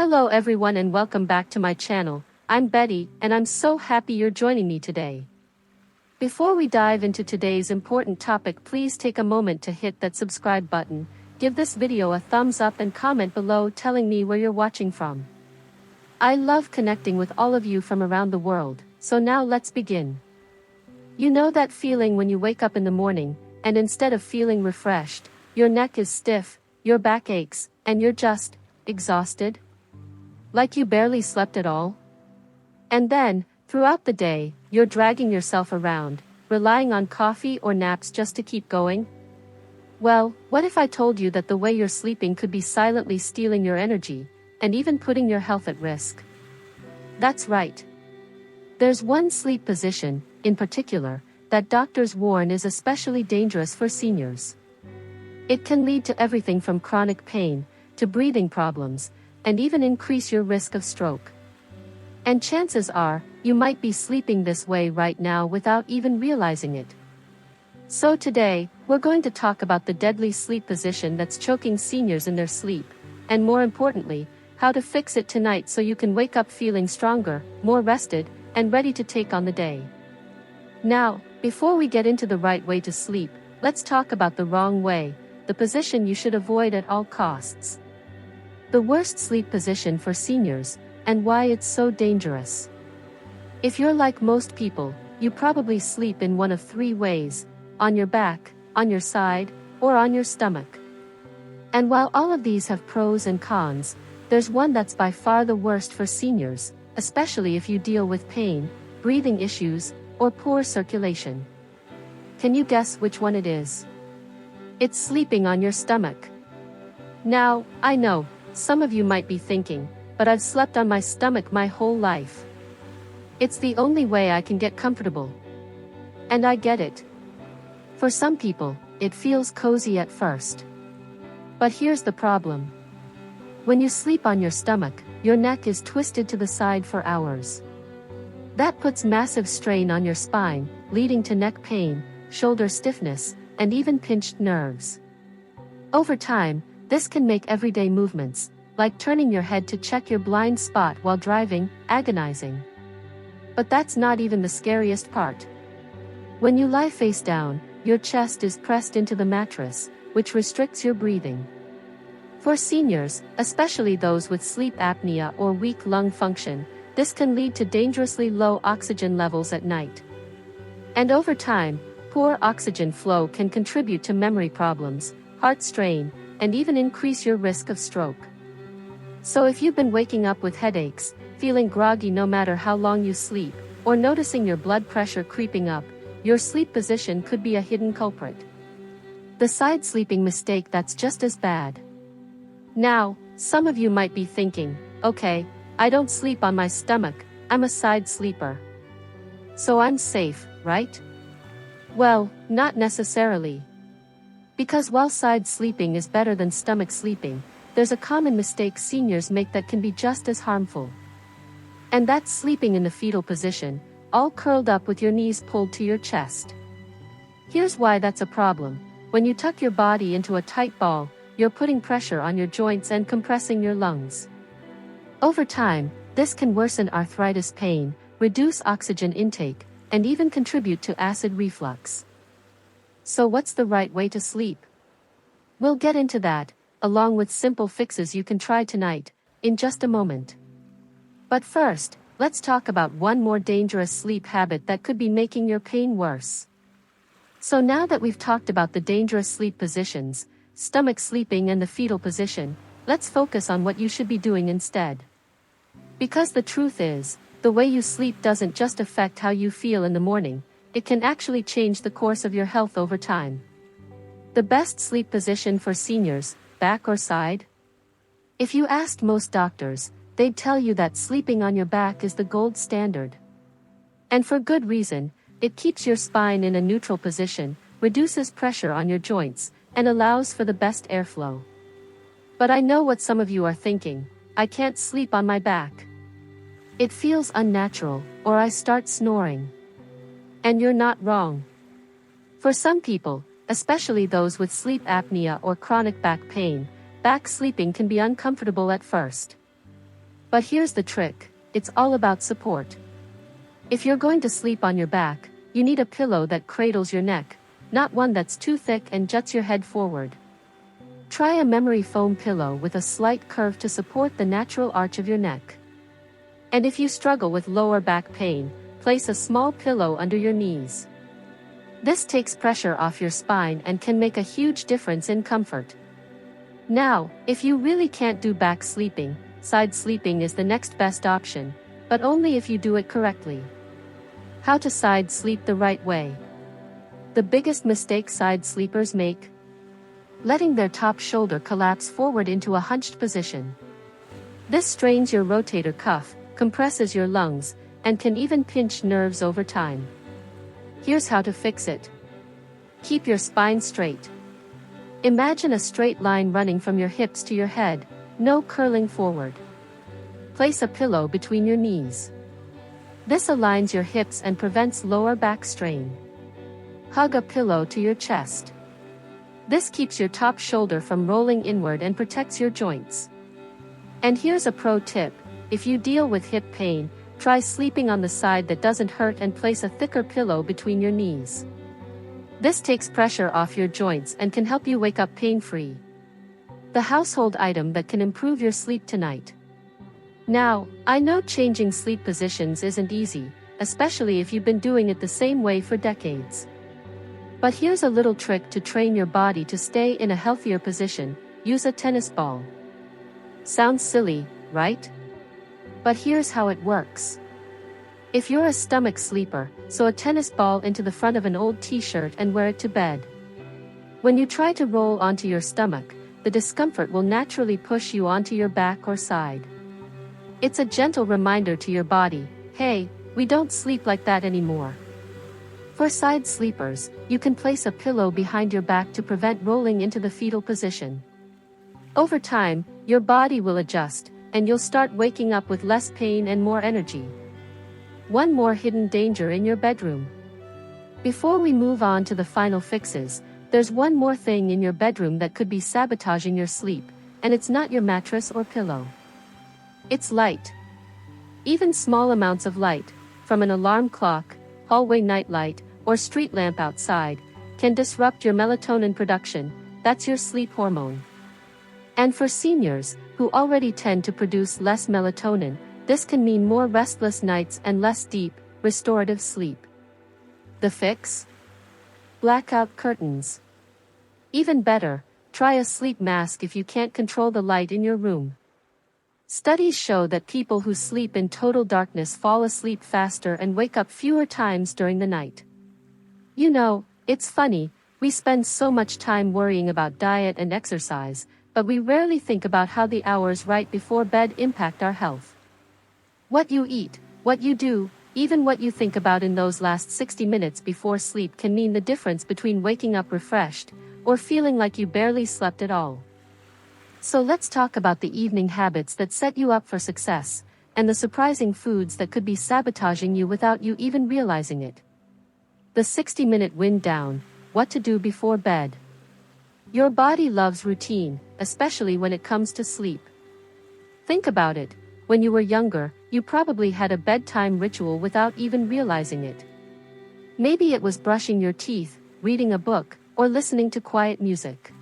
Hello everyone and welcome back to my channel. I'm Betty and I'm so happy you're joining me today. Before we dive into today's important topic, please take a moment to hit that subscribe button, give this video a thumbs up and comment below telling me where you're watching from. I love connecting with all of you from around the world, so now let's begin. You know that feeling when you wake up in the morning, and instead of feeling refreshed, your neck is stiff, your back aches, and you're just exhausted? Like you barely slept at all? And then, throughout the day, you're dragging yourself around, relying on coffee or naps just to keep going? Well, what if I told you that the way you're sleeping could be silently stealing your energy, and even putting your health at risk? That's right. There's one sleep position, in particular, that doctors warn is especially dangerous for seniors. It can lead to everything from chronic pain, to breathing problems, and even increase your risk of stroke. And chances are, you might be sleeping this way right now without even realizing it. So today, we're going to talk about the deadly sleep position that's choking seniors in their sleep, and more importantly, how to fix it tonight so you can wake up feeling stronger, more rested, and ready to take on the day. Now, before we get into the right way to sleep, let's talk about the wrong way, the position you should avoid at all costs. The worst sleep position for seniors, and why it's so dangerous. If you're like most people, you probably sleep in one of three ways: on your back, on your side, or on your stomach. And while all of these have pros and cons, there's one that's by far the worst for seniors, especially if you deal with pain, breathing issues, or poor circulation. Can you guess which one it is? It's sleeping on your stomach. Now, I know, some of you might be thinking, but I've slept on my stomach my whole life. It's the only way I can get comfortable. And I get it. For some people, it feels cozy at first. But here's the problem. When you sleep on your stomach, your neck is twisted to the side for hours. That puts massive strain on your spine, leading to neck pain, shoulder stiffness, and even pinched nerves. Over time, this can make everyday movements, like turning your head to check your blind spot while driving, agonizing. But that's not even the scariest part. When you lie face down, your chest is pressed into the mattress, which restricts your breathing. For seniors, especially those with sleep apnea or weak lung function, this can lead to dangerously low oxygen levels at night. And over time, poor oxygen flow can contribute to memory problems, heart strain, and even increase your risk of stroke. So if you've been waking up with headaches, feeling groggy no matter how long you sleep, or noticing your blood pressure creeping up, your sleep position could be a hidden culprit. The side sleeping mistake, that's just as bad. Now, some of you might be thinking, okay, I don't sleep on my stomach, I'm a side sleeper. So I'm safe, right? Well, not necessarily. Because while side sleeping is better than stomach sleeping, there's a common mistake seniors make that can be just as harmful. And that's sleeping in the fetal position, all curled up with your knees pulled to your chest. Here's why that's a problem. When you tuck your body into a tight ball, you're putting pressure on your joints and compressing your lungs. Over time, this can worsen arthritis pain, reduce oxygen intake, and even contribute to acid reflux. So what's the right way to sleep? We'll get into that, along with simple fixes you can try tonight, in just a moment. But first, let's talk about one more dangerous sleep habit that could be making your pain worse. So now that we've talked about the dangerous sleep positions, stomach sleeping and the fetal position, let's focus on what you should be doing instead. Because the truth is, the way you sleep doesn't just affect how you feel in the morning, it can actually change the course of your health over time. The best sleep position for seniors, back or side? If you asked most doctors, they'd tell you that sleeping on your back is the gold standard. And for good reason. It keeps your spine in a neutral position, reduces pressure on your joints, and allows for the best airflow. But I know what some of you are thinking: I can't sleep on my back. It feels unnatural, or I start snoring. And you're not wrong. For some people, especially those with sleep apnea or chronic back pain, back sleeping can be uncomfortable at first. But here's the trick, it's all about support. If you're going to sleep on your back, you need a pillow that cradles your neck, not one that's too thick and juts your head forward. Try a memory foam pillow with a slight curve to support the natural arch of your neck. And if you struggle with lower back pain, place a small pillow under your knees. This takes pressure off your spine and can make a huge difference in comfort. Now, if you really can't do back sleeping, side sleeping is the next best option, but only if you do it correctly. How to side sleep the right way. The biggest mistake side sleepers make? Letting their top shoulder collapse forward into a hunched position. This strains your rotator cuff, compresses your lungs, and can even pinch nerves over time. Here's how to fix it. Keep your spine straight. Imagine a straight line running from your hips to your head, no curling forward. Place a pillow between your knees. This aligns your hips and prevents lower back strain. Hug a pillow to your chest. This keeps your top shoulder from rolling inward and protects your joints. And here's a pro tip, if you deal with hip pain, try sleeping on the side that doesn't hurt and place a thicker pillow between your knees. This takes pressure off your joints and can help you wake up pain-free. The household item that can improve your sleep tonight. Now, I know changing sleep positions isn't easy, especially if you've been doing it the same way for decades. But here's a little trick to train your body to stay in a healthier position, use a tennis ball. Sounds silly, right? But here's how it works. If you're a stomach sleeper, sew a tennis ball into the front of an old t-shirt and wear it to bed. When you try to roll onto your stomach, the discomfort will naturally push you onto your back or side. It's a gentle reminder to your body, hey, we don't sleep like that anymore. For side sleepers, you can place a pillow behind your back to prevent rolling into the fetal position. Over time, your body will adjust, and you'll start waking up with less pain and more energy. One more hidden danger in your bedroom. Before we move on to the final fixes, there's one more thing in your bedroom that could be sabotaging your sleep, and it's not your mattress or pillow. It's light. Even small amounts of light, from an alarm clock, hallway nightlight, or street lamp outside, can disrupt your melatonin production, that's your sleep hormone. And for seniors, who already tend to produce less melatonin, this can mean more restless nights and less deep, restorative sleep. The fix? Blackout curtains. Even better, try a sleep mask if you can't control the light in your room. Studies show that people who sleep in total darkness fall asleep faster and wake up fewer times during the night. You know, it's funny, we spend so much time worrying about diet and exercise, but we rarely think about how the hours right before bed impact our health. What you eat, what you do, even what you think about in those last 60 minutes before sleep can mean the difference between waking up refreshed, or feeling like you barely slept at all. So let's talk about the evening habits that set you up for success, and the surprising foods that could be sabotaging you without you even realizing it. The 60-minute wind down, what to do before bed. Your body loves routine, especially when it comes to sleep. Think about it, when you were younger, you probably had a bedtime ritual without even realizing it. Maybe it was brushing your teeth, reading a book, or listening to quiet music.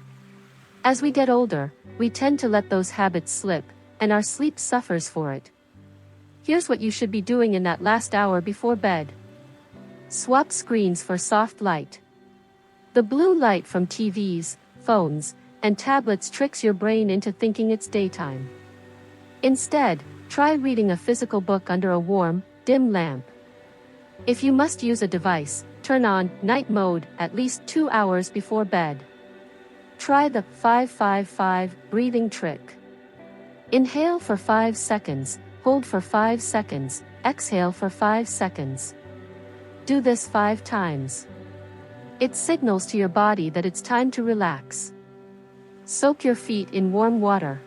As we get older, we tend to let those habits slip, and our sleep suffers for it. Here's what you should be doing in that last hour before bed. Swap screens for soft light. The blue light from TVs, phones, and tablets tricks your brain into thinking it's daytime. Instead, try reading a physical book under a warm, dim lamp. If you must use a device, turn on night mode at least 2 hours before bed. Try the 5-5-5 breathing trick. Inhale for 5 seconds, hold for 5 seconds, exhale for 5 seconds. Do this 5 times. It signals to your body that it's time to relax. Soak your feet in warm water.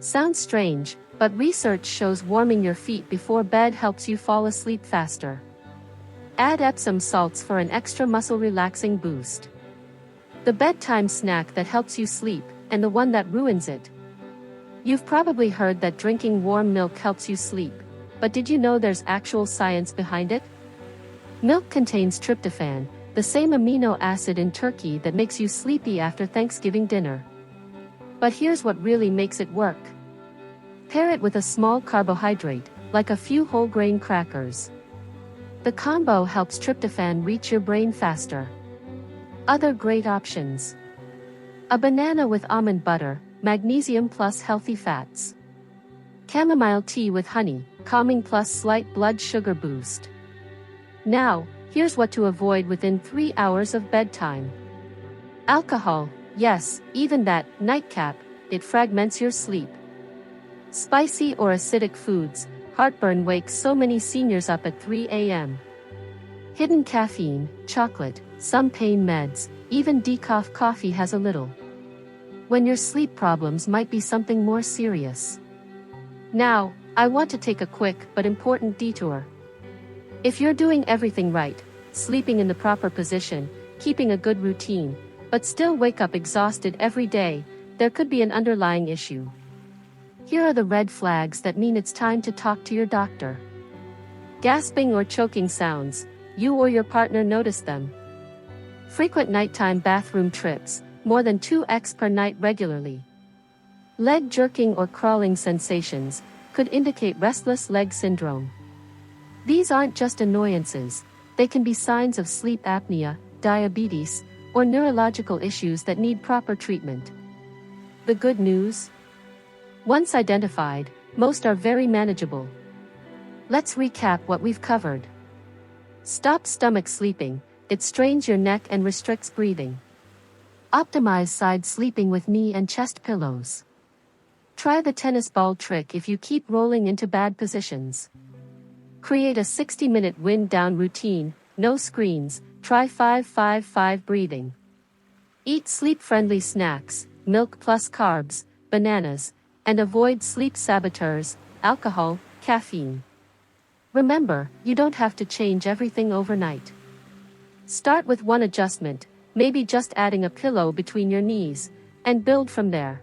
Sounds strange, but research shows warming your feet before bed helps you fall asleep faster. Add Epsom salts for an extra muscle relaxing boost. The bedtime snack that helps you sleep, and the one that ruins it. You've probably heard that drinking warm milk helps you sleep, but did you know there's actual science behind it? Milk contains tryptophan, the same amino acid in turkey that makes you sleepy after Thanksgiving dinner. But here's what really makes it work. Pair it with a small carbohydrate, like a few whole grain crackers. The combo helps tryptophan reach your brain faster. Other great options: a banana with almond butter, magnesium plus healthy fats. Chamomile tea with honey, calming plus slight blood sugar boost. Now, here's what to avoid within 3 hours of bedtime. Alcohol, yes, even that, nightcap, it fragments your sleep. Spicy or acidic foods, heartburn wakes so many seniors up at 3 a.m. Hidden caffeine, chocolate, some pain meds, even decaf coffee has a little. When your sleep problems might be something more serious. Now, I want to take a quick but important detour. If you're doing everything right, sleeping in the proper position, keeping a good routine, but still wake up exhausted every day, there could be an underlying issue. Here are the red flags that mean it's time to talk to your doctor. Gasping or choking sounds, you or your partner notice them. Frequent nighttime bathroom trips, more than 2x per night regularly. Leg jerking or crawling sensations, could indicate restless leg syndrome. These aren't just annoyances, they can be signs of sleep apnea, diabetes, or neurological issues that need proper treatment. The good news? Once identified, most are very manageable. Let's recap what we've covered. Stop stomach sleeping, it strains your neck and restricts breathing. Optimize side sleeping with knee and chest pillows. Try the tennis ball trick if you keep rolling into bad positions. Create a 60-minute wind down routine, no screens, try 5-5-5 breathing. Eat sleep-friendly snacks, milk plus carbs, bananas, and avoid sleep saboteurs, alcohol, caffeine. Remember, you don't have to change everything overnight. Start with one adjustment, maybe just adding a pillow between your knees, and build from there.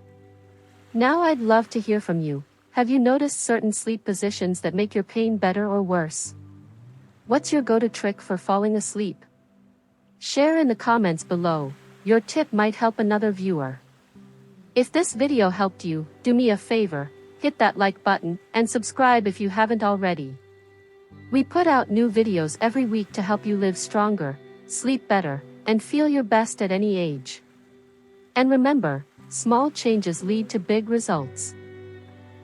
Now I'd love to hear from you. Have you noticed certain sleep positions that make your pain better or worse? What's your go-to trick for falling asleep? Share in the comments below, your tip might help another viewer. If this video helped you, do me a favor, hit that like button, and subscribe if you haven't already. We put out new videos every week to help you live stronger, sleep better, and feel your best at any age. And remember, small changes lead to big results.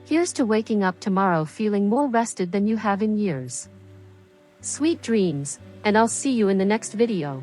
Here's to waking up tomorrow feeling more rested than you have in years. Sweet dreams, and I'll see you in the next video.